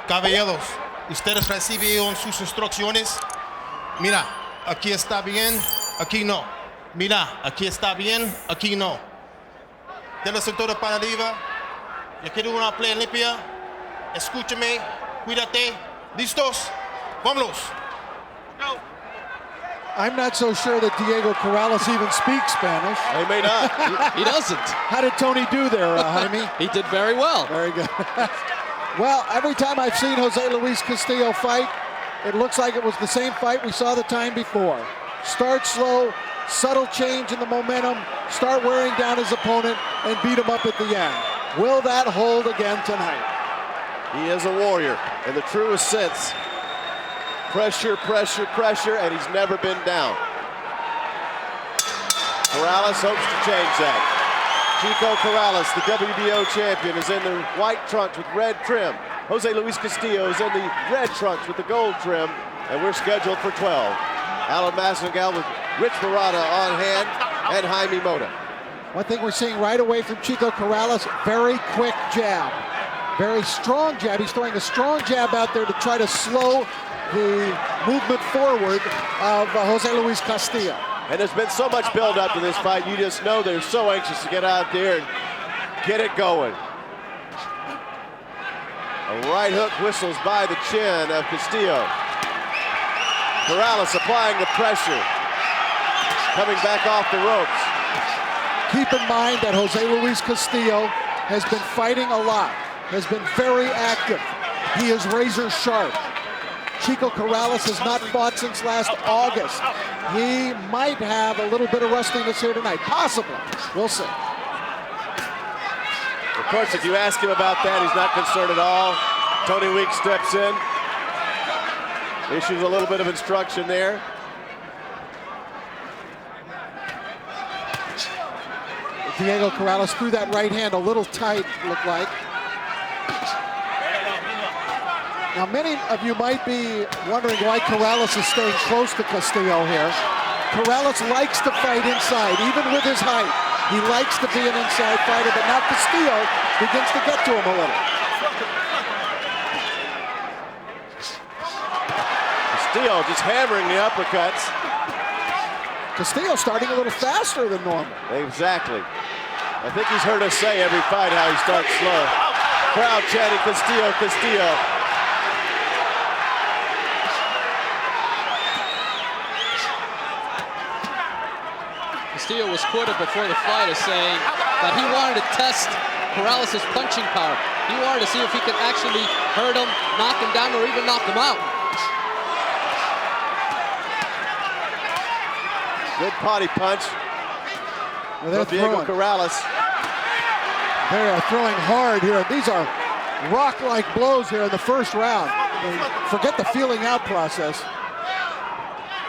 Caballeros, ustedes recibieron sus instrucciones. Mira, aquí está bien, aquí no. Mira, aquí está bien, aquí no. De la cintura para arriba. Yo quiero una play limpia. Escúchame, cuídate. ¿Listos? Vámonos. Go. I'm not so sure that Diego Corrales even speaks Spanish. He may not. He doesn't. How did Tony do there, Jaime? He did very well. Very good. Well, every time I've seen Jose Luis Castillo fight, it looks like it was the same fight we saw the time before. Start slow, subtle change in the momentum, start wearing down his opponent, and beat him up at the end. Will that hold again tonight? He is a warrior in the truest sense. Pressure, pressure, pressure, and he's never been down. Corrales hopes to change that. Chico Corrales, the WBO champion, is in the white trunks with red trim. Jose Luis Castillo is in the red trunks with the gold trim, and we're scheduled for 12. Alan Masvidal with Rich Barada on hand, and Jaime Mota. One thing we're seeing right away from Chico Corrales, very quick jab. Very strong jab. He's throwing a strong jab out there to try to slow the movement forward of Jose Luis Castillo. And there's been so much build up to this fight, you just know they're so anxious to get out there and get it going. A right hook whistles by the chin of Castillo. Corrales applying the pressure, coming back off the ropes. Keep in mind that Jose Luis Castillo has been fighting a lot, has been very active. He is razor sharp. Chico Corrales has not fought since last August. He might have a little bit of rustiness here tonight, possibly. We'll see. Of course, if you ask him about that, he's not concerned at all. Tony Weeks steps in, issues a little bit of instruction there. Diego Corrales threw that right hand a little tight, looked like. Now, many of you might be wondering why Corrales is staying close to Castillo here. Corrales likes to fight inside, even with his height. He likes to be an inside fighter, but now Castillo begins to get to him a little. Castillo just hammering the uppercuts. Castillo starting a little faster than normal. Exactly. I think he's heard us say every fight how he starts slow. Crowd chanting Castillo, Castillo. Castillo was quoted before the fight as saying that he wanted to test Corrales' punching power. He wanted to see if he could actually hurt him, knock him down, or even knock him out. Good body punch. Well, they're Diego Corrales. They are throwing hard here. These are rock-like blows here in the first round. Forget the feeling out process.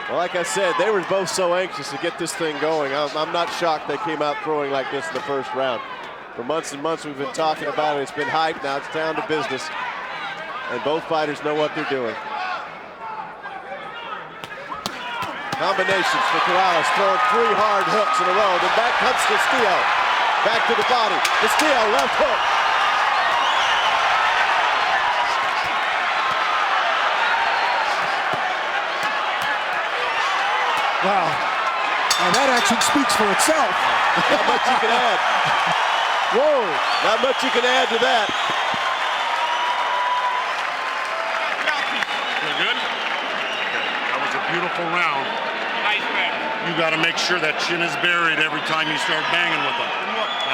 Well, like I said, they were both so anxious to get this thing going. I'm not shocked they came out throwing like this in the first round. For months and months we've been talking about it. It's been hype. Now it's down to business. And both fighters know what they're doing. Combinations for Corrales, throwing 3 hard hooks in a row. Then back comes Castillo. Back to the body. Castillo, left hook. Wow. Now that action speaks for itself. Not much you can add. Whoa. Not much you can add to that. Feel good? That was a beautiful round. Nice man. You got to make sure that chin is buried every time you start banging with them.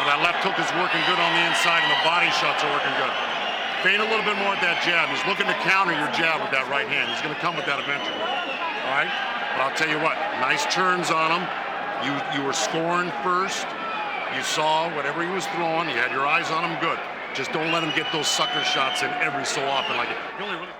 Now that left hook is working good on the inside and the body shots are working good. Feint a little bit more at that jab. He's looking to counter your jab with that right hand. He's going to come with that eventually. All right? But I'll tell you what, nice turns on him. You were scoring first. You saw whatever he was throwing. You had your eyes on him, good. Just don't let him get those sucker shots in every so often. Like he only really...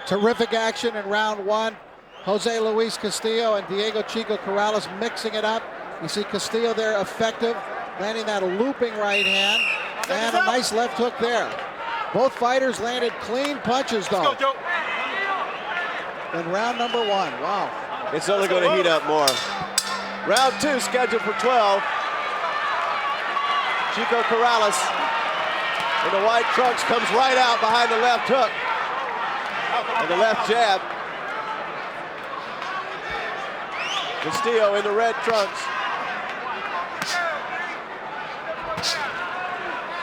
Terrific action in round 1. Jose Luis Castillo and Diego Chico Corrales mixing it up. You see Castillo there effective, landing that looping right hand, and a nice left hook there. Both fighters landed clean punches though. In round number 1, wow. It's only going to heat up more. Round 2 scheduled for 12. Chico Corrales in the white trunks comes right out behind the left hook and the left jab. Castillo in the red trunks.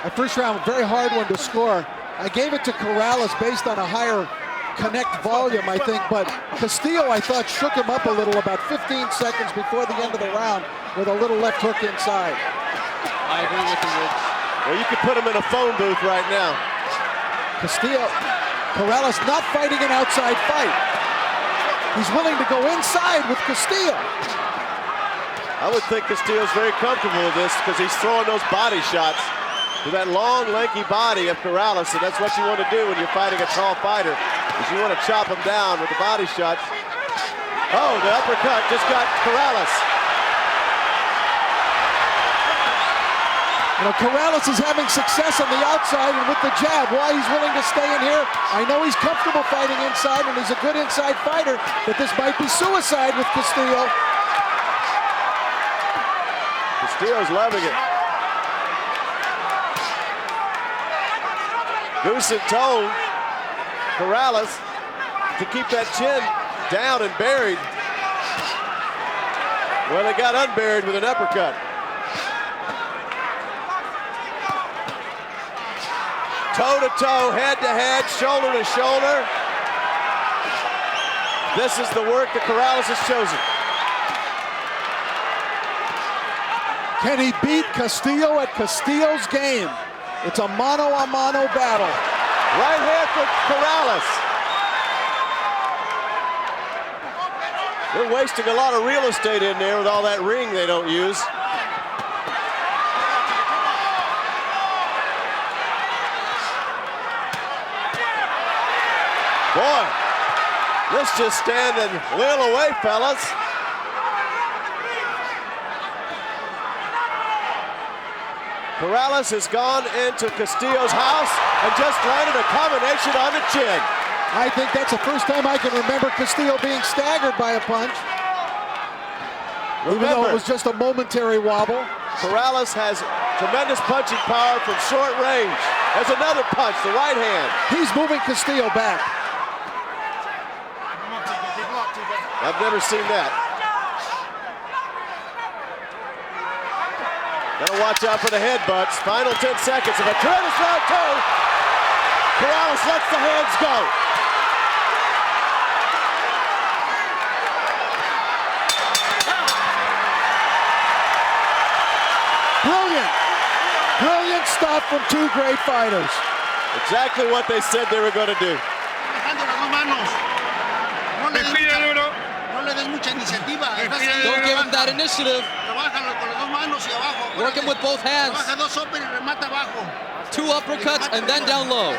My first round, very hard one to score. I gave it to Corrales based on a higher connect volume, I think, but Castillo, I thought, shook him up a little about 15 seconds before the end of the round with a little left hook inside. I agree with you, Rich. Well, you could put him in a phone booth right now. Castillo, Corrales not fighting an outside fight. He's willing to go inside with Castillo. I would think Castillo's very comfortable with this because he's throwing those body shots to that long, lanky body of Corrales, and that's what you want to do when you're fighting a tall fighter, is you want to chop him down with the body shots. Oh, the uppercut just got Corrales. You know, Corrales is having success on the outside and with the jab. Why he's willing to stay in here, I know he's comfortable fighting inside and he's a good inside fighter, but this might be suicide with Castillo. Castillo's loving it. Goose and toe, Corrales to keep that chin down and buried. Well, they got unburied with an uppercut. Toe to toe, head to head, shoulder to shoulder. This is the work that Corrales has chosen. Can he beat Castillo at Castillo's game? It's a mano-a-mano battle. Right hand for Corrales. They're wasting a lot of real estate in there with all that ring they don't use. Boy, let's just stand and wheel away, fellas. Corrales has gone into Castillo's house and just landed a combination on the chin. I think that's the first time I can remember Castillo being staggered by a punch. Even though it was just a momentary wobble. Corrales has tremendous punching power from short range. There's another punch, the right hand. He's moving Castillo back. I've never seen that. Gotta watch out for the headbutts. Final 10 seconds of a tremendous round two. Corrales lets the hands go. Brilliant. Brilliant stuff from two great fighters. Exactly what they said they were going to do. Don't give him that initiative. Work him with both hands. 2 uppercuts and then down low.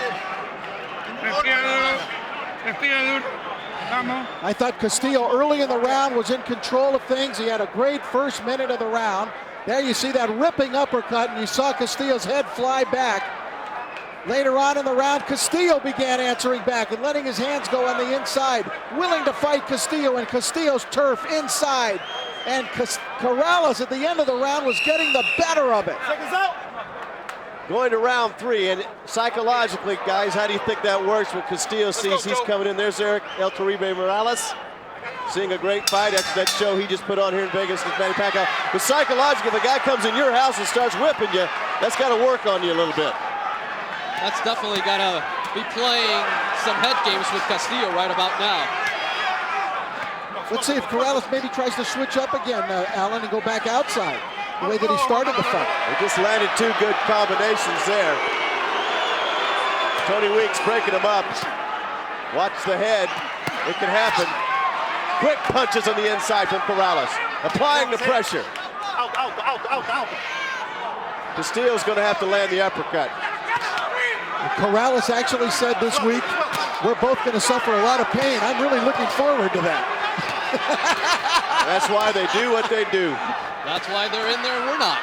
I thought Castillo early in the round was in control of things. He had a great first minute of the round. There you see that ripping uppercut, and you saw Castillo's head fly back. Later on in the round, Castillo began answering back and letting his hands go on the inside, willing to fight Castillo and Castillo's turf inside. And Corrales at the end of the round was getting the better of it. Going to round 3, and psychologically, guys, how do you think that works when Castillo sees he's coming in? There's Eric El Toribio Morales, seeing a great fight after that show he just put on here in Vegas with Manny Pacquiao. But psychologically, if a guy comes in your house and starts whipping you, that's got to work on you a little bit. That's definitely got to be playing some head games with Castillo right about now. Let's see if Corrales maybe tries to switch up again, Alan, and go back outside the way that he started the fight. He just landed 2 good combinations there. Tony Weeks breaking him up. Watch the head. It can happen. Quick punches on the inside from Corrales. Applying the pressure. Castillo's going to have to land the uppercut. Corrales actually said this week, we're both going to suffer a lot of pain. I'm really looking forward to that. That's why they do what they do. That's why they're in there and we're not.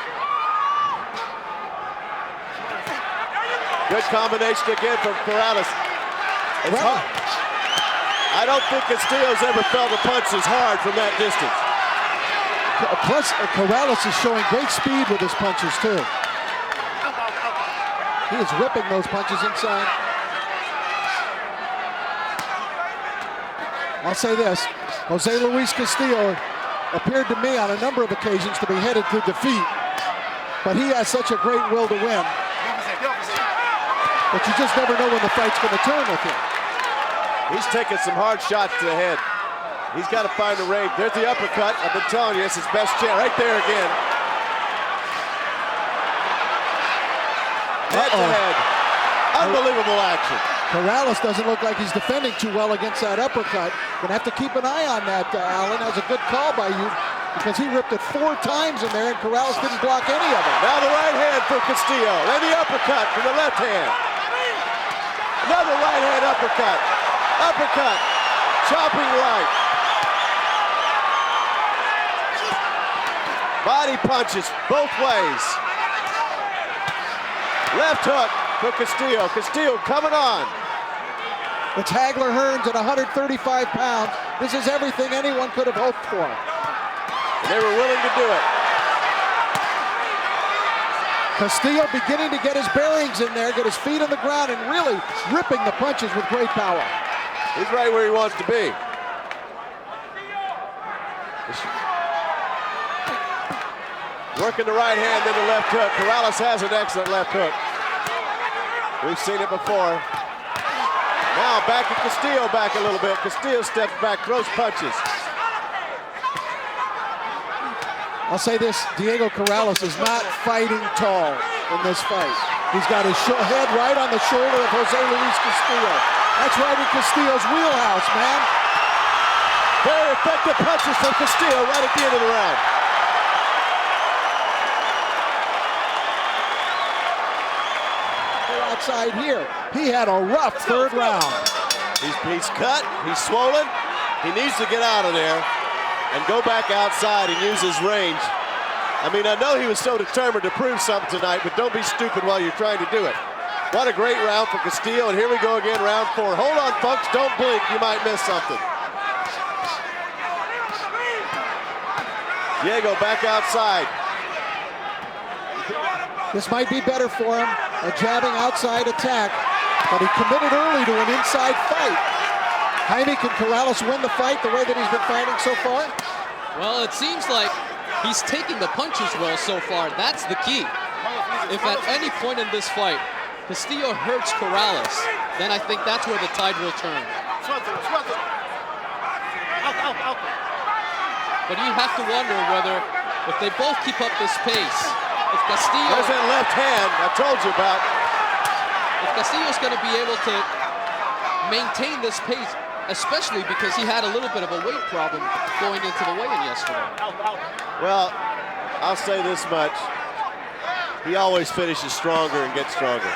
Good combination again from Corrales. It's hard. I don't think Castillo's ever felt a punch as hard from that distance. Plus, Corrales is showing great speed with his punches, too. He is ripping those punches inside. I'll say this, Jose Luis Castillo appeared to me on a number of occasions to be headed to defeat, but he has such a great will to win. But you just never know when the fight's going to turn with him. He's taking some hard shots to the head. He's got to find the range. There's the uppercut. I've been telling you, it's his best chance. Right there again. Head to head. Unbelievable action. Corrales doesn't look like he's defending too well against that uppercut. Gonna have to keep an eye on that, Allen. That was a good call by you because he ripped it 4 times in there and Corrales didn't block any of it. Now the right hand for Castillo. Then the uppercut from the left hand. Another right hand uppercut. Uppercut. Chopping right. Body punches both ways. Left hook for Castillo. Castillo coming on. It's Hagler-Hearns at 135 pounds. This is everything anyone could have hoped for. And they were willing to do it. Castillo beginning to get his bearings in there, get his feet on the ground, and really ripping the punches with great power. He's right where he wants to be. Working the right hand, then the left hook. Corrales has an excellent left hook. We've seen it before. Now back at Castillo back a little bit. Castillo steps back, throws punches. I'll say this, Diego Corrales is not fighting tall in this fight. He's got his head right on the shoulder of Jose Luis Castillo. That's right in Castillo's wheelhouse, man. Very effective punches from Castillo right at the end of the round. Outside here, he had a rough 3rd round. He's cut, he's swollen. He needs to get out of there and go back outside and use his range. I mean, I know he was so determined to prove something tonight, but don't be stupid while you're trying to do it. What a great round for Castillo, and here we go again, round 4. Hold on, folks, don't blink, you might miss something. Diego back outside. This might be better for him, a jabbing outside attack, but he committed early to an inside fight. Jaime, can Corrales win the fight the way that he's been fighting so far? Well, it seems like he's taking the punches well so far. That's the key. If at any point in this fight, Castillo hurts Corrales, then I think that's where the tide will turn. But you have to wonder whether, if they both keep up this pace, if Castillo... There's that left hand I told you about. If Castillo's going to be able to maintain this pace, especially because he had a little bit of a weight problem going into the weigh-in yesterday. Well, I'll say this much. He always finishes stronger and gets stronger.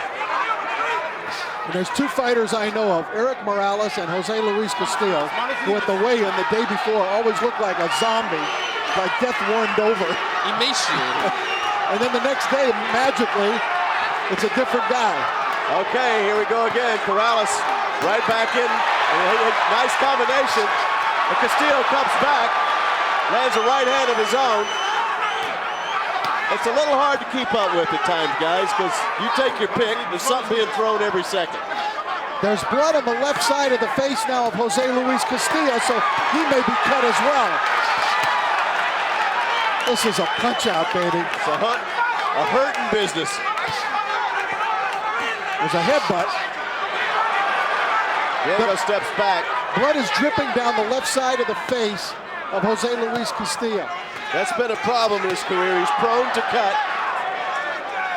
And there's 2 fighters I know of, Eric Morales and Jose Luis Castillo, who at the weigh-in the day before always looked like a zombie, like death warmed over. Emaciated. And then the next day, magically, it's a different guy. Okay, here we go again. Corrales right back in. Nice combination. And Castillo comes back, lands a right hand of his own. It's a little hard to keep up with at times, guys, because you take your pick. There's something being thrown every second. There's blood on the left side of the face now of Jose Luis Castillo, so he may be cut as well. This is a punch-out, baby. It's a hurting business. There's a headbutt. Diego steps back. Blood is dripping down the left side of the face of Jose Luis Castillo. That's been a problem in his career. He's prone to cut,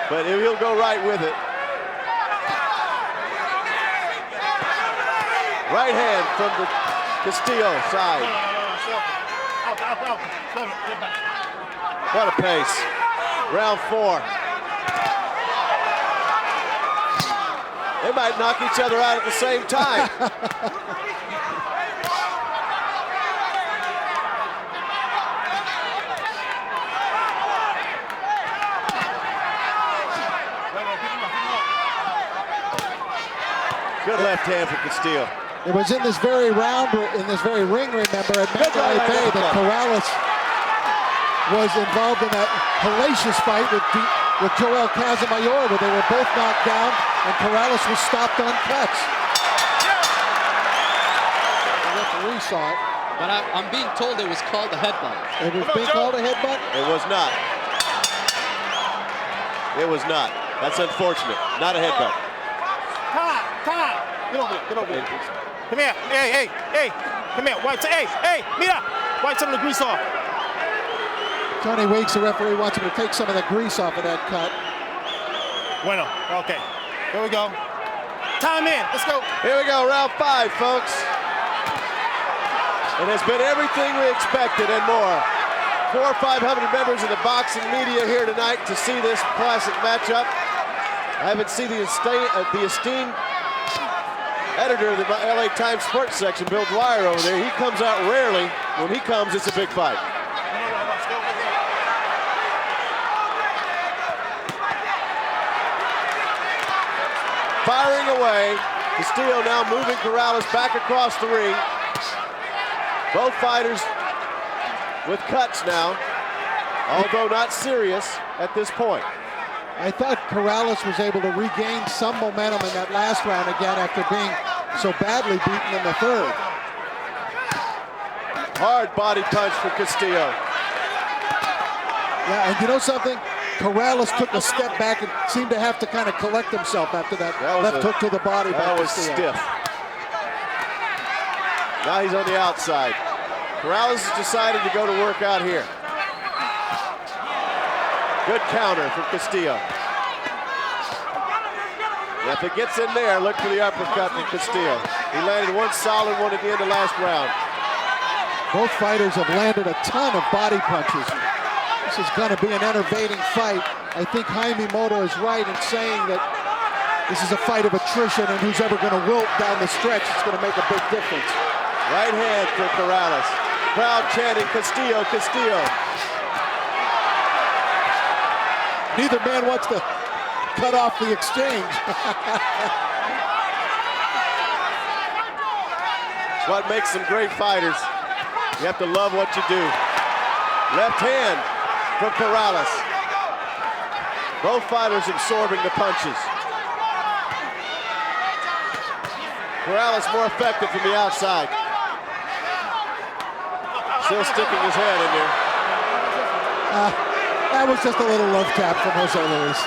but he'll go right with it. Right hand from the Castillo side. What a pace. Round 4. They might knock each other out at the same time. Good left hand for Castillo. It was in this very round, in this very ring, remember, at Mandalay Bay that Corrales was involved in that hellacious fight with with Joel Casamayor, where they were both knocked down, and Corrales was stopped on cuts. The referee saw it. But I'm being told it was called a headbutt. It was being called a headbutt? It was not. It was not. That's unfortunate. Not a headbutt. Time. Get over here. Come here. Hey. Come here. Wipe. Hey. Mira. Wipe some of the grease off. Tony Weeks, the referee, wants him to take some of the grease off of that cut. Bueno. Okay. Here we go. Time in. Let's go. Here we go. Round 5, folks. It has been everything we expected and more. 400 or 500 members of the boxing media here tonight to see this classic matchup. I haven't seen the esteemed editor of the LA Times Sports section, Bill Dwyer, over there. He comes out rarely. When he comes, it's a big fight. Firing away. Castillo now moving Corrales back across the ring. Both fighters with cuts now, although not serious at this point. I thought Corrales was able to regain some momentum in that last round again after being so badly beaten in the third. Hard body punch for Castillo. Yeah, and you know something? Corrales took a step back and seemed to have to kind of collect himself after that left hook to the body. That was stiff. Now he's on the outside. Corrales has decided to go to work out here. Good counter from Castillo. And if it gets in there, look for the uppercut from Castillo. He landed one solid one at the end of last round. Both fighters have landed a ton of body punches. This is going to be an enervating fight. I think Jaime Mota is right in saying that this is a fight of attrition, and who's ever going to wilt down the stretch is going to make a big difference. Right hand for Corrales. Crowd chanting, Castillo, Castillo. Neither man wants to cut off the exchange. It's what makes them great fighters. You have to love what you do. Left hand from Corrales. Both fighters absorbing the punches. Corrales more effective from the outside. Still sticking his head in there. That was just a little love tap from Jose Luis.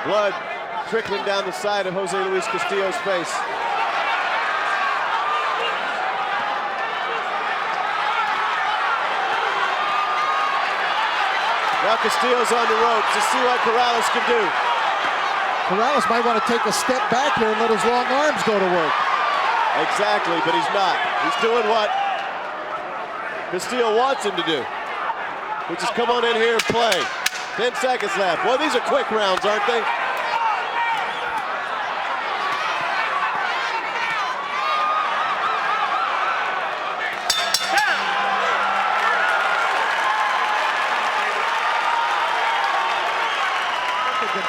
Blood trickling down the side of Jose Luis Castillo's face. Now Castillo's on the ropes to see what Corrales can do. Corrales might want to take a step back here and let his long arms go to work. Exactly, but he's not. He's doing what Castillo wants him to do, which is come on in here and play. 10 seconds left. Well, these are quick rounds, aren't they?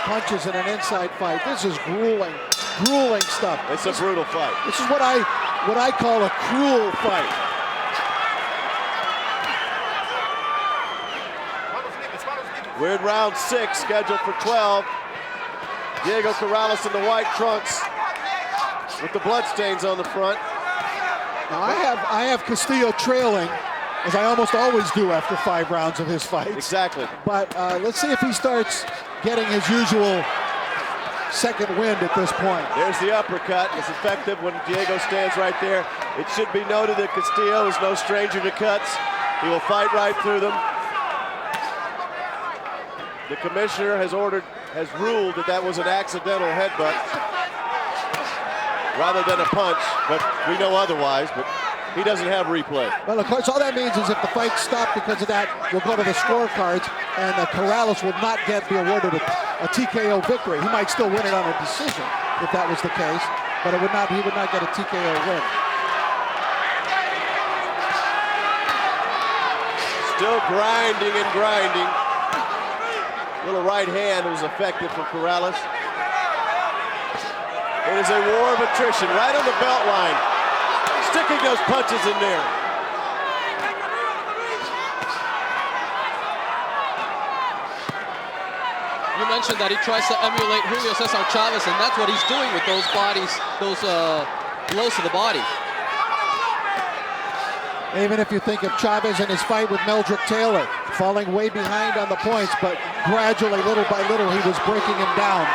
Punches in an inside fight. This is grueling stuff. It's a brutal fight. This is what I call a cruel fight. We're in round 6, scheduled for 12. Diego Corrales in the white trunks with the bloodstains on the front. Now I have Castillo trailing, as I almost always do after 5 rounds of his fights. Exactly. But let's see if he starts getting his usual second wind at this point. There's the uppercut. It's effective when Diego stands right there. It should be noted that Castillo is no stranger to cuts. He will fight right through them. The commissioner has ruled that that was an accidental headbutt rather than a punch, but we know otherwise, but he doesn't have replay. Well, of course, all that means is if the fight stopped because of that, we'll go to the scorecards, and Corrales will not be awarded a TKO victory. He might still win it on a decision if that was the case, but he would not get a TKO win. Still grinding and grinding. Little right hand was effective for Corrales. It is a war of attrition right on the belt line. Sticking those punches in there. You mentioned that he tries to emulate Julio Cesar Chavez, and that's what he's doing with those bodies, those blows to the body. Even if you think of Chavez in his fight with Meldrick Taylor, falling way behind on the points, but gradually, little by little, he was breaking him down.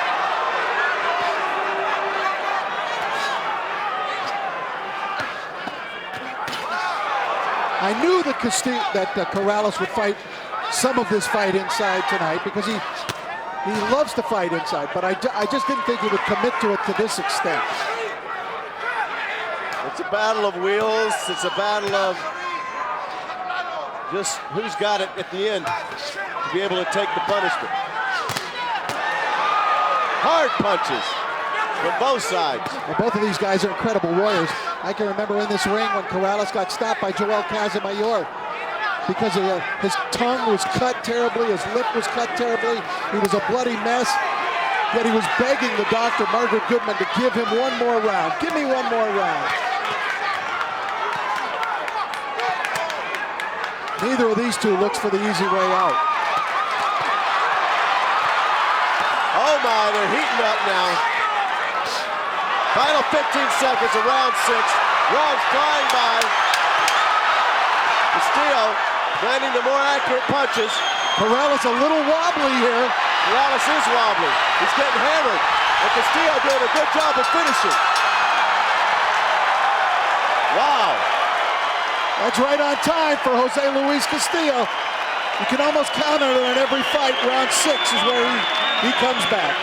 I knew that Corrales would fight some of this fight inside tonight because he loves to fight inside, but I just didn't think he would commit to it to this extent. It's a battle of wheels. It's a battle of just who's got it at the end to be able to take the punishment. Hard punches from both sides. Well, both of these guys are incredible warriors. I can remember in this ring when Corrales got stopped by Joel Casamayor because his tongue was cut terribly, his lip was cut terribly, he was a bloody mess, yet he was begging the doctor, Margaret Goodman, to give him one more round. Give me one more round. Neither of these two looks for the easy way out. Oh my, they're heating up now. Final 15 seconds of round 6. Rounds flying by. Castillo landing the more accurate punches. Corrales a little wobbly here. Corrales is wobbly. He's getting hammered. And Castillo doing a good job of finishing. Wow. That's right on time for Jose Luis Castillo. You can almost count on it in every fight. Round 6 is where he comes back.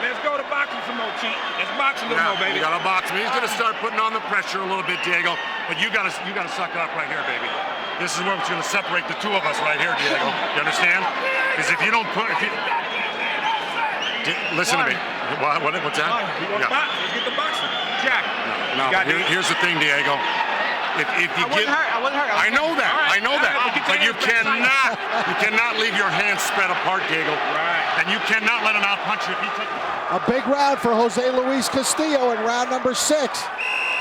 Let's go to boxing some more, Chief. Let's box a little more, baby. You gotta box him. He's gonna start putting on the pressure a little bit, Diego. But you gotta suck it up right here, baby. This is where it's gonna separate the two of us right here, Diego. You understand? Because if you don't listen to me. What's that? Let's get the boxing. Jack. No, here's the thing, Diego. If you get, I know that, but you cannot leave your hands spread apart, Diego. Right. And you cannot let him out punch you if he takes. A big round for Jose Luis Castillo in round number 6.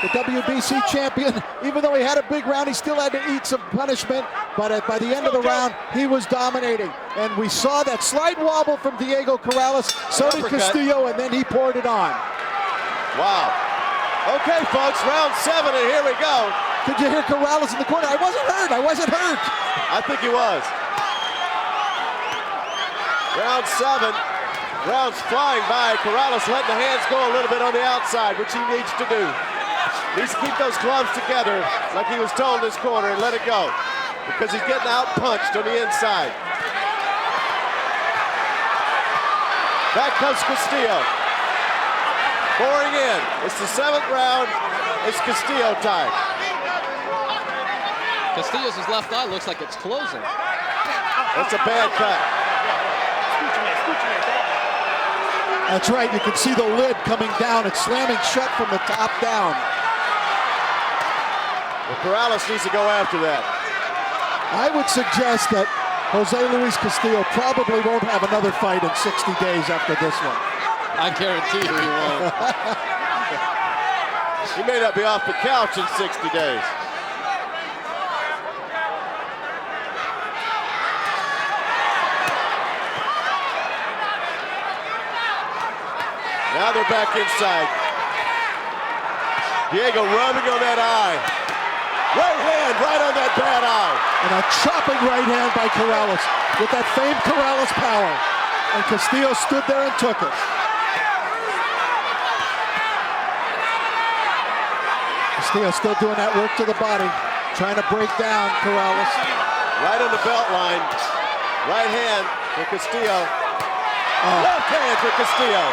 The WBC champion, even though he had a big round, he still had to eat some punishment. But by the end of the round, he was dominating. And we saw that slight wobble from Diego Corrales. So did Castillo, and then he poured it on. Wow. Okay, folks, round 7, and here we go. Did you hear Corrales in the corner? I wasn't hurt. I think he was. Round 7. Rounds flying by. Corrales letting the hands go a little bit on the outside, which he needs to do. Needs to keep those gloves together like he was told in his corner and let it go. Because he's getting out-punched on the inside. Back comes Castillo. Pouring in. It's the 7th round. It's Castillo time. Castillo's left eye looks like it's closing. That's a bad cut. That's right. You can see the lid coming down. It's slamming shut from the top down. Well, Corrales needs to go after that. I would suggest that Jose Luis Castillo probably won't have another fight in 60 days after this one. I guarantee you he won't. He may not be off the couch in 60 days. Now they're back inside. Diego rubbing on that eye. Right hand right on that bad eye. And a chopping right hand by Corrales with that famed Corrales power. And Castillo stood there and took it. Castillo still doing that work to the body, trying to break down Corrales. Right on the belt line. Right hand for Castillo. Left hand for Castillo.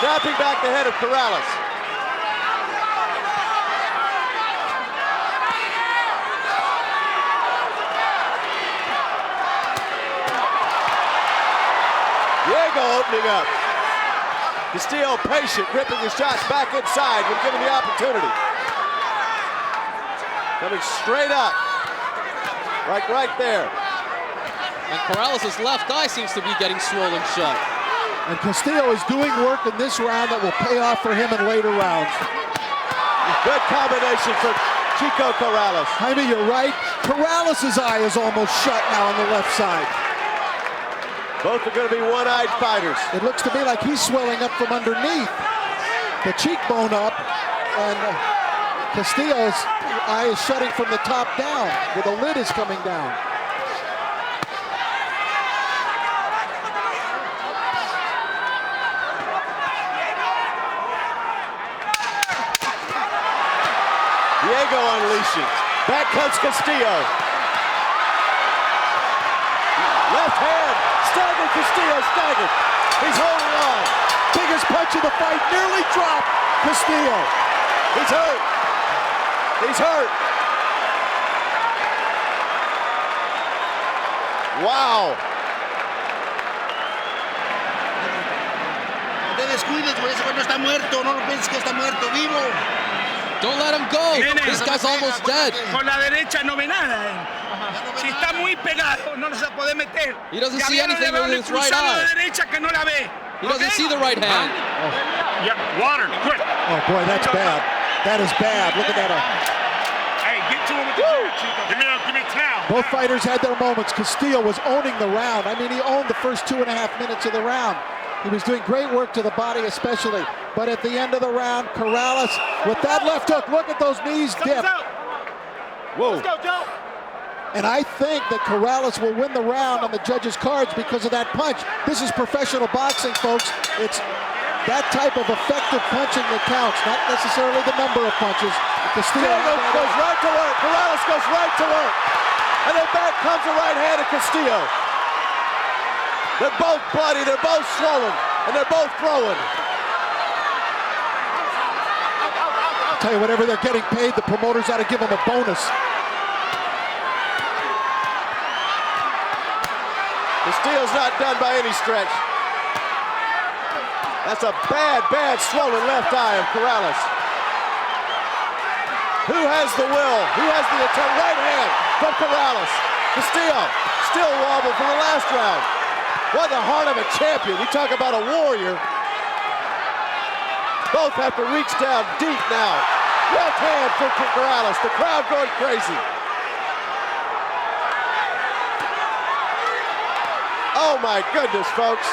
Snapping back the head of Corrales. Diego opening up. Castillo patient, ripping the shots back inside when given the opportunity. Coming straight up. Right there. And Corrales' left eye seems to be getting swollen shut. And Castillo is doing work in this round that will pay off for him in later rounds. Good combination from Chico Corrales. Jaime, you're right. Corrales' eye is almost shut now on the left side. Both are going to be one-eyed fighters. It looks to me like he's swelling up from underneath, the cheekbone up, and Castillo's eye is shutting from the top down, where the lid is coming down. Diego unleashing. Back comes Castillo. Left hand. Staggered. Castillo staggered. He's holding on. Biggest punch of the fight, nearly dropped Castillo. He's hurt. He's hurt. Wow. No te descuides, güey. Ese güey no está muerto. No lo pienses que está muerto. Vivo. Don't let him go. Nene, This guy's almost dead. Con la derecha no ve nada. Si está muy pegado, no se puede meter. He doesn't Ya see vieron anything de with verle his right cruzar la eye. derecha que no la ve. He doesn't see the right hand. Yeah, water, quick. Oh boy, that's bad. That is bad. Look at that. Hey, get to him with the chair, Chico. Give me a towel. Both fighters had their moments. Castillo was owning the round. I mean, he owned the first 2.5 minutes of the round. He was doing great work to the body especially. But at the end of the round, Corrales with that left hook. Look at those knees dip. Whoa. Let's go, Joe. And I think that Corrales will win the round on the judges' cards because of that punch. This is professional boxing, folks. It's that type of effective punching that counts, not necessarily the number of punches. Castillo goes right to work. Corrales goes right to work. And then back comes the right hand of Castillo. They're both bloody, they're both swollen, and they're both throwing. I'll tell you, whatever they're getting paid, the promoters ought to give them a bonus. Castillo's not done by any stretch. That's a bad, bad swollen left eye of Corrales. Who has the will? Who has the attack? Right hand from Corrales. Castillo still wobbled from the last round. What the heart of a champion. You talk about a warrior. Both have to reach down deep now. Left hand for Corrales. The crowd going crazy. Oh my goodness, folks.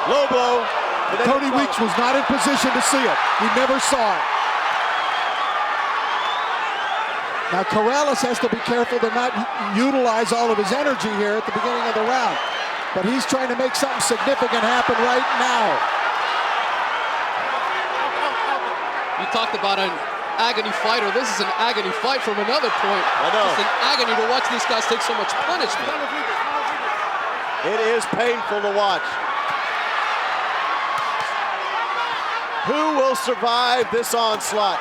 Low blow. Tony Weeks was not in position to see it. He never saw it. Now Corrales has to be careful to not utilize all of his energy here at the beginning of the round. But he's trying to make something significant happen right now. You talked about an agony fighter. This is an agony fight from another point. I know. It's an agony to watch these guys take so much punishment. It is painful to watch. Who will survive this onslaught?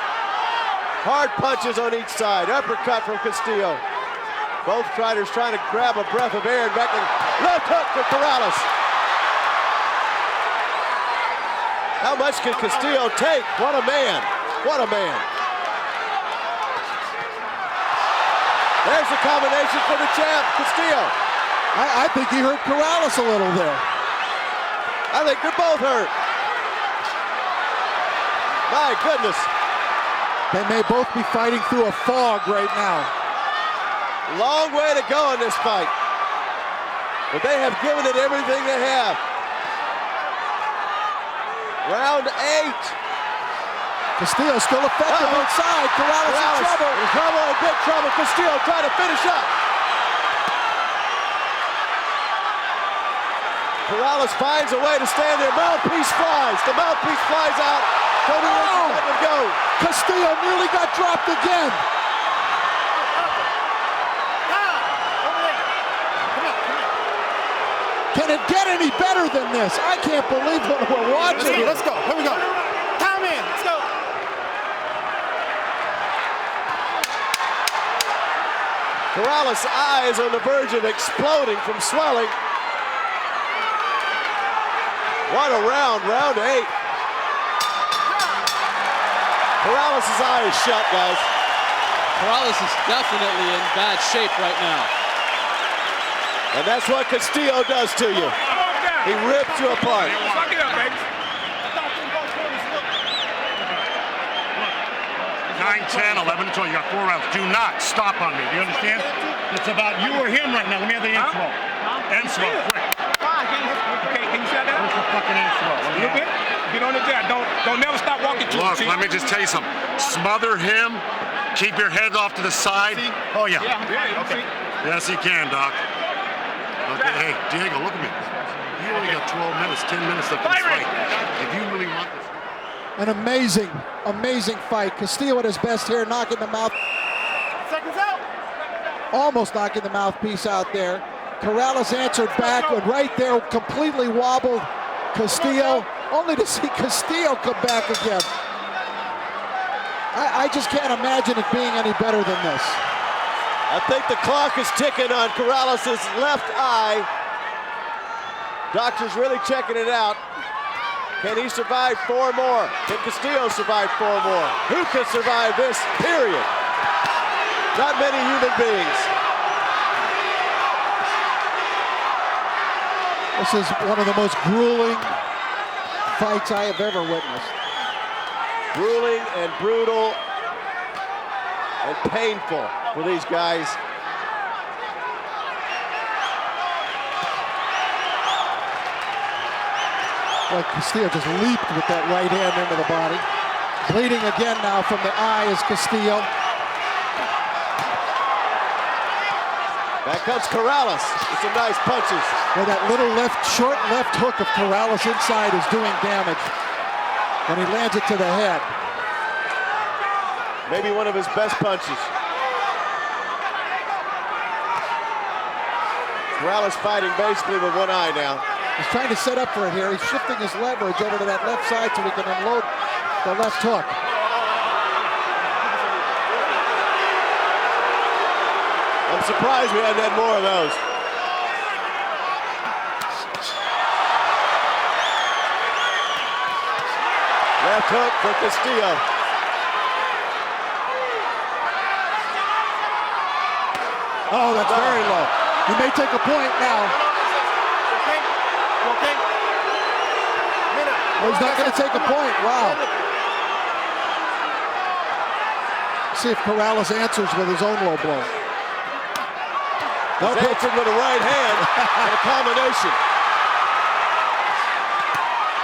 Hard punches on each side. Uppercut from Castillo. Both fighters trying to grab a breath of air and back in. Left hook for Corrales. How much can Castillo take? What a man. What a man. There's the combination for the champ, Castillo. I think he hurt Corrales a little there. I think they're both hurt. My goodness. They may both be fighting through a fog right now. Long way to go in this fight. But they have given it everything they have. Round 8. Castillo still effective inside. Corrales in trouble. In trouble, in big trouble. Castillo trying to finish up. Corrales finds a way to stand there. Mouthpiece flies. The mouthpiece flies out. Tony Weeks let him go. Castillo nearly got dropped again. Can it get any better than this? I can't believe what we're watching. Let's go. Here we go. Time in. Let's go. Corrales' eyes on the verge of exploding from swelling. What a round, round 8. Corrales' eye is shut, guys. Corrales is definitely in bad shape right now. And that's what Castillo does to you. He rips you apart. Fuck it up, baby. Not 10, 11, 12. You got 4 rounds. Do not stop on me. Do you understand? It's about you or him right now. Let me have the end throw. End throw, quick. Okay, can you see that? Where's the fucking end throw? A little bit. Get on the jab. Don't never stop walking to him. Look, let me just tell you something. Smother him. Keep your head off to the side. Oh, yeah. Okay. Yes, he can, Doc. Okay, hey, Diego, look at me. You only got 12 minutes, 10 minutes left in this fight. If you really want this. An amazing, amazing fight. Castillo at his best here, knocking the mouth. Seconds out. Almost knocking the mouthpiece out there. Corrales answered back, and right there completely wobbled Castillo, only to see Castillo come back again. I just can't imagine it being any better than this. I think the clock is ticking on Corrales' left eye. Doctor's really checking it out. Can he survive 4 more? Can Castillo survive 4 more? Who can survive this, period? Not many human beings. This is one of the most grueling fights I have ever witnessed. Grueling and brutal and painful for these guys. Like Castillo just leaped with that right hand into the body. Bleeding again now from the eye is Castillo. Back comes Corrales with some nice punches. Well, that little short left hook of Corrales inside is doing damage when he lands it to the head. Maybe one of his best punches. Corrales fighting basically with one eye now. He's trying to set up for it here. He's shifting his leverage over to that left side so he can unload the left hook. I'm surprised we hadn't had more of those. Left hook for Castillo. Oh, that's very low. He may take a point now. Oh, he's not going to take a point. Wow. See if Corrales answers with his own low blow. He's answered with a right hand and a combination.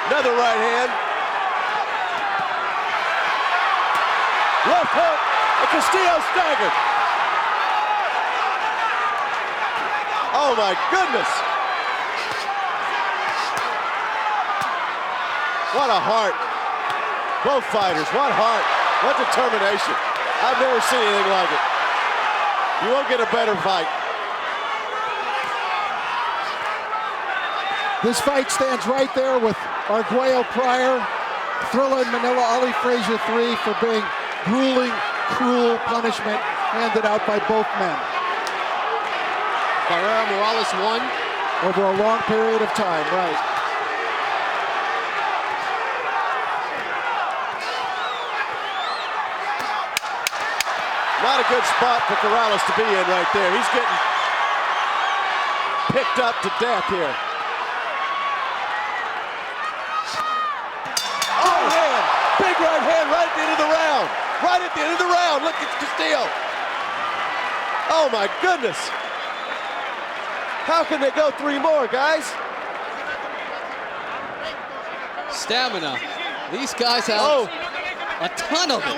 Another right hand. Left hook, and Castillo staggered. Oh my goodness. What a heart. Both fighters, what heart, what determination. I've never seen anything like it. You won't get a better fight. This fight stands right there with Arguello Pryor, Thrilla in Manila, Ali Frazier 3 for being grueling, cruel punishment handed out by both men. Barrera Morales won. Over a long period of time, right. Not a good spot for Corrales to be in right there. He's getting picked up to death here. Oh, hand! Big right hand right at the end of the round. Right at the end of the round. Look at Castillo. Oh my goodness. How can they go 3 more, guys? Stamina. These guys have a ton of it.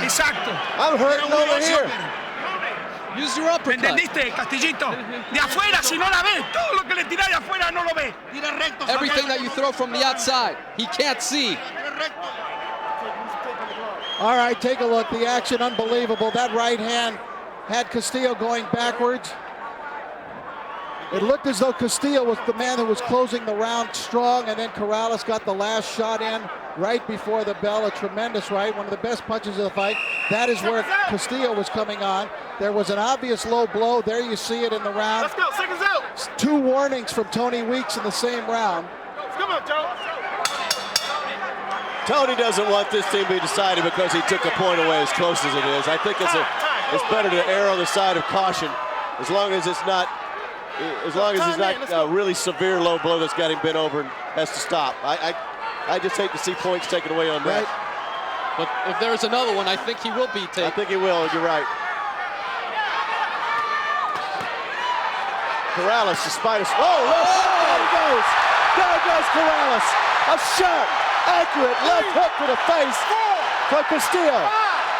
Exacto. I'm hurting over here. Use your uppercut. ¿Entendiste, Castillito? De afuera, si no la ves, todo lo que le tiras de afuera no lo ves. Everything that you throw from the outside, he can't see. All right, take a look. The action, unbelievable. That right hand had Castillo going backwards. It looked as though Castillo was the man who was closing the round strong, and then Corrales got the last shot in right before the bell. A tremendous right, one of the best punches of the fight. That is where Castillo was coming on. There was an obvious low blow. There you see it in the round. Let's go, seconds out. 2 warnings from Tony Weeks in the same round. Come on, Joe. Tony doesn't want this thing to be decided because he took a point away as close as it is. I think it's better to err on the side of caution as long as it's not a really severe low blow that's got him bent over and has to stop. I just hate to see points taken away on that. But if there's another one, I think he will be taken. I think he will, you're right. Corrales, despite his... Oh, there he goes! There goes Corrales! A sharp, accurate left hook to the face for Castillo.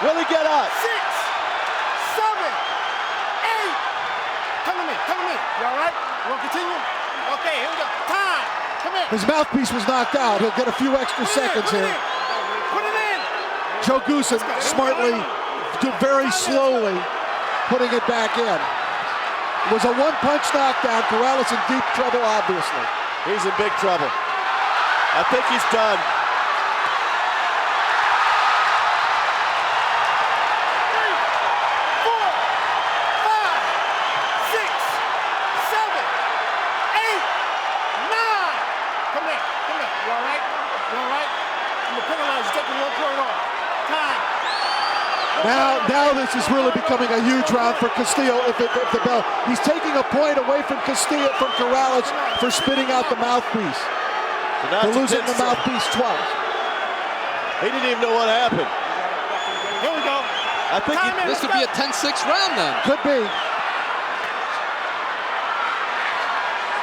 Will he get up? 6, 7, 8. Come to me, come to me. You all right? You want to continue? Okay, here we go. Time. Come here. His mouthpiece was knocked out. He'll get a few extra seconds here. Put it in. Joe Goosen smartly, very slowly, putting it back in. It was a one-punch knockdown. Corrales in deep trouble, obviously. He's in big trouble. I think he's done. 3, 4, 5, 6, 7, 8, 9. Come here, come here. You all right? You all right? I'm gonna penalize you, taking 1 point off. Time. Now this is really becoming a huge round for Castillo if the bell. He's taking a point away from Castillo, from Corrales, for spitting out the mouthpiece. So for losing the mouthpiece twice. He didn't even know what happened. Here we go. I think This could be a 10-6 round then. Could be.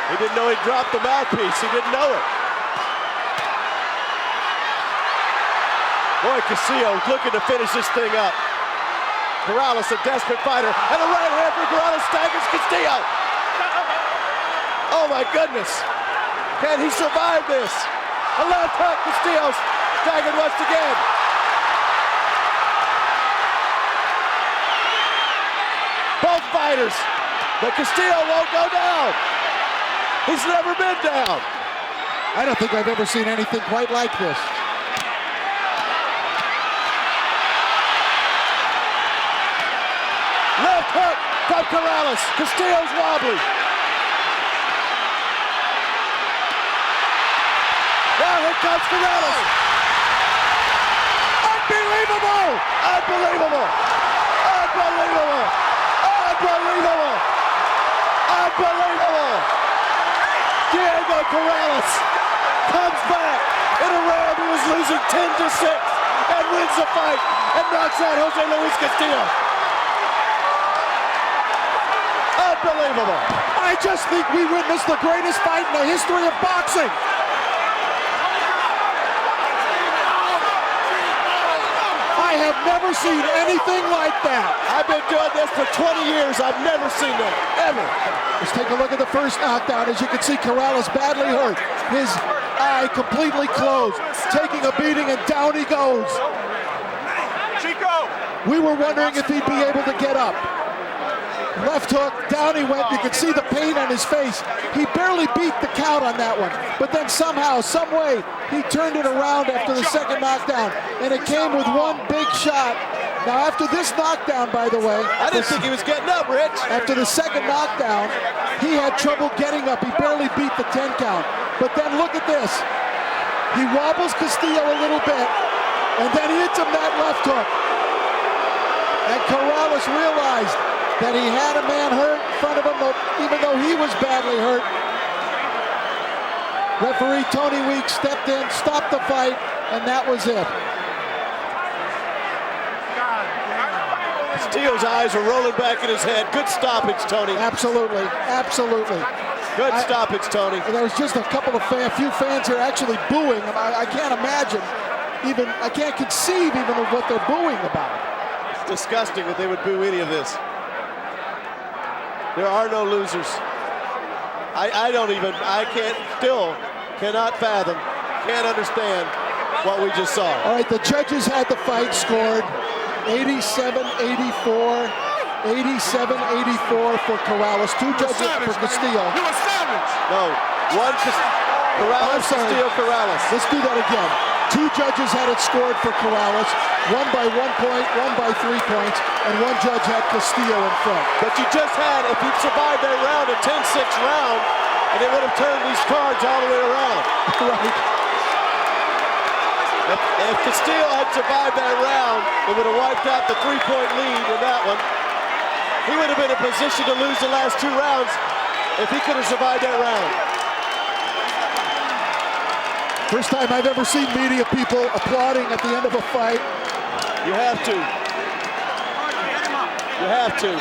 he didn't know he dropped the mouthpiece. He didn't know it. Boy, Castillo looking to finish this thing up. Corrales, a desperate fighter, and a right hand for Corrales staggers Castillo. Oh my goodness. Can he survive this? A left hook, Castillo staggered once again. Both fighters, but Castillo won't go down. He's never been down. I don't think I've ever seen anything quite like this. Left hook from Corrales. Castillo's wobbly. Now here comes Corrales. Unbelievable! Unbelievable! Unbelievable! Unbelievable! Unbelievable! Diego Corrales comes back in a round he was losing 10-6 and wins the fight and knocks out Jose Luis Castillo. Unbelievable. I just think we witnessed the greatest fight in the history of boxing. I have never seen anything like that. I've been doing this for 20 years. I've never seen that, ever. Let's take a look at the first knockdown. As you can see, Corrales badly hurt. His eye completely closed, taking a beating, and down he goes. Chico. We were wondering if he'd be able to get up. Left hook, down he went. You could see the pain on his face. He barely beat the count on that one. But then somehow, some way, he turned it around after the second knockdown. And it came with one big shot. Now after this knockdown, by the way. I didn't think he was getting up, Rich. After the second knockdown, he had trouble getting up. He barely beat the 10 count. But then look at this. He wobbles Castillo a little bit. And then he hits him that left hook. And Corrales realized that he had a man hurt in front of him, even though he was badly hurt. Referee Tony Weeks stepped in, stopped the fight, and that was it. Castillo's eyes are rolling back in his head. Good stoppage, Tony. Absolutely, absolutely. Good stoppage, Tony. There was just a couple of few fans here actually booing. I can't imagine, I can't conceive even of what they're booing about. It's disgusting that they would boo any of this. There are no losers. I cannot fathom, can't understand what we just saw. All right, the judges had the fight scored 87-84, 87-84 for Corrales. Two judges for Castillo. You a savage. No, one Corrales, Castillo, Corrales. Let's do that again. Two judges had it scored for Corrales, one by 1 point, one by 3 points, and one judge had Castillo in front. But you just had, if he'd survived that round, a 10-6 round, and it would have turned these cards all the way around. Right. If Castillo had survived that round, it would have wiped out the 3-point lead in that one. He would have been in position to lose the last 2 rounds if he could have survived that round. First time I've ever seen media people applauding at the end of a fight. You have to. You have to.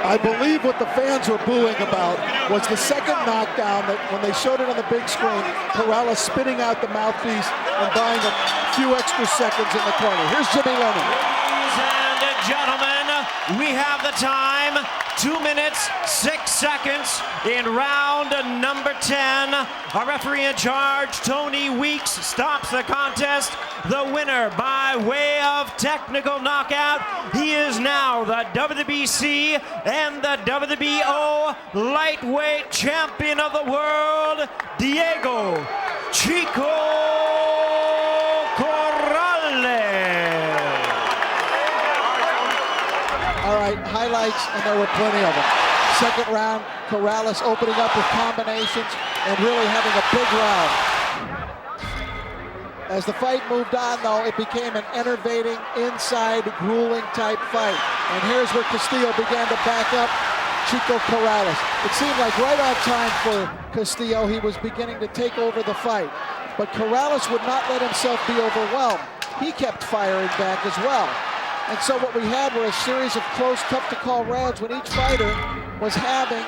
I believe what the fans were booing about was the second knockdown that when they showed it on the big screen, Corrales spitting out the mouthpiece and buying a few extra seconds in the corner. Here's Jimmy Lennon. Ladies and gentlemen, we have the time. 2 minutes, 6 seconds in round number 10. Our referee in charge, Tony Weeks, stops the contest. The winner by way of technical knockout. He is now the WBC and the WBO lightweight champion of the world, Diego Chico Corrales. All right, highlights, and there were plenty of them. Second round, Corrales opening up with combinations and really having a big round. As the fight moved on, though, it became an enervating, inside, grueling type fight. And here's where Castillo began to back up Chico Corrales. It seemed like right on time for Castillo. He was beginning to take over the fight. But Corrales would not let himself be overwhelmed. He kept firing back as well. And so what we had were a series of close, tough-to-call rounds when each fighter was having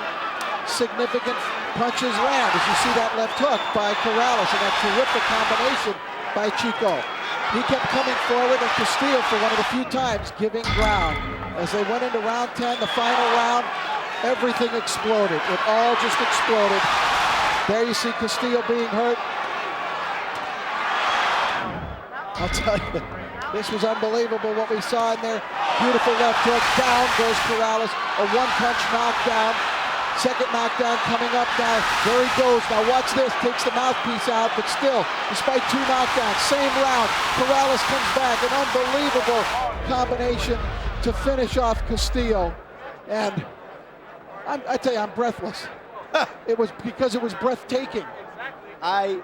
significant punches land. As you see that left hook by Corrales and that terrific combination by Chico. He kept coming forward, and Castillo, for one of the few times, giving ground. As they went into round 10, the final round, everything exploded. It all just exploded. There you see Castillo being hurt. I'll tell you. This was unbelievable what we saw in there. Beautiful left hook. Down goes Corrales. A one-punch knockdown. Second knockdown coming up now. There he goes. Now watch this. Takes the mouthpiece out, but still, despite two knockdowns, same round. Corrales comes back. An unbelievable combination to finish off Castillo. And I tell you, I'm breathless. It was because it was breathtaking. I